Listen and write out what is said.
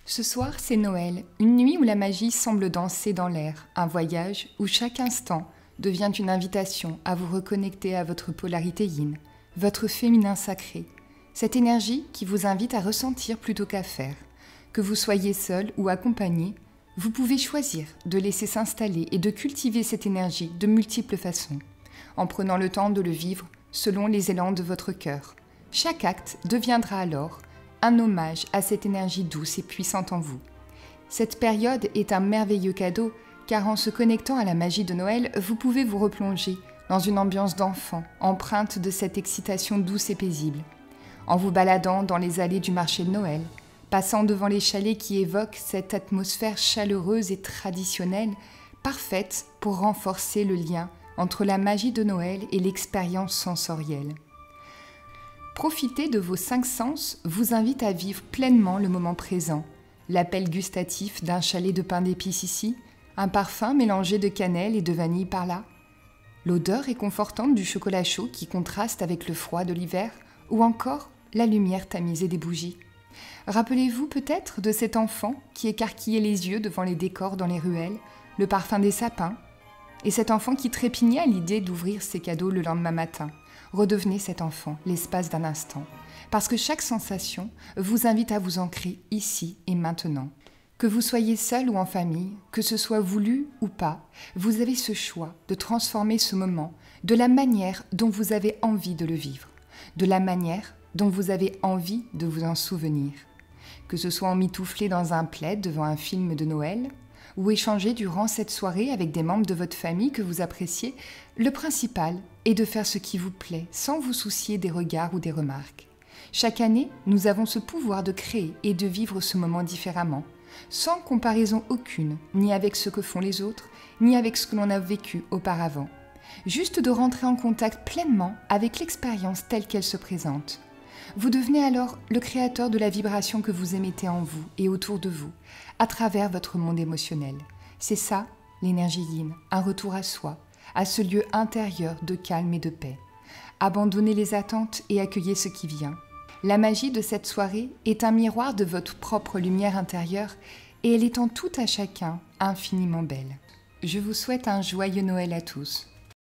Ce soir, c'est Noël, une nuit où la magie semble danser dans l'air, un voyage où chaque instant devient une invitation à vous reconnecter à votre polarité yin, votre féminin sacré, cette énergie qui vous invite à ressentir plutôt qu'à faire. Que vous soyez seul ou accompagné, vous pouvez choisir de laisser s'installer et de cultiver cette énergie de multiples façons, en prenant le temps de le vivre selon les élans de votre cœur. Chaque acte deviendra alors un hommage à cette énergie douce et puissante en vous. Cette période est un merveilleux cadeau, car en se connectant à la magie de Noël, vous pouvez vous replonger dans une ambiance d'enfant, empreinte de cette excitation douce et paisible. En vous baladant dans les allées du marché de Noël, passant devant les chalets qui évoquent cette atmosphère chaleureuse et traditionnelle, parfaite pour renforcer le lien entre la magie de Noël et l'expérience sensorielle. Profiter de vos 5 sens vous invite à vivre pleinement le moment présent. L'appel gustatif d'un chalet de pain d'épices ici, un parfum mélangé de cannelle et de vanille par là, l'odeur réconfortante du chocolat chaud qui contraste avec le froid de l'hiver, ou encore la lumière tamisée des bougies. Rappelez-vous peut-être de cet enfant qui écarquillait les yeux devant les décors dans les ruelles, le parfum des sapins, et cet enfant qui trépignait à l'idée d'ouvrir ses cadeaux le lendemain matin. Redevenez cet enfant l'espace d'un instant, parce que chaque sensation vous invite à vous ancrer ici et maintenant. Que vous soyez seul ou en famille, que ce soit voulu ou pas, vous avez ce choix de transformer ce moment de la manière dont vous avez envie de le vivre, de la manière dont vous avez envie de vous en souvenir. Que ce soit emmitouflé dans un plaid devant un film de Noël, ou échanger durant cette soirée avec des membres de votre famille que vous appréciez, le principal est de faire ce qui vous plaît sans vous soucier des regards ou des remarques. Chaque année, nous avons ce pouvoir de créer et de vivre ce moment différemment, sans comparaison aucune, ni avec ce que font les autres, ni avec ce que l'on a vécu auparavant. Juste de rentrer en contact pleinement avec l'expérience telle qu'elle se présente. Vous devenez alors le créateur de la vibration que vous émettez en vous et autour de vous, à travers votre monde émotionnel. C'est ça, l'énergie yin, un retour à soi, à ce lieu intérieur de calme et de paix. Abandonnez les attentes et accueillez ce qui vient. La magie de cette soirée est un miroir de votre propre lumière intérieure et elle est en tout à chacun infiniment belle. Je vous souhaite un joyeux Noël à tous.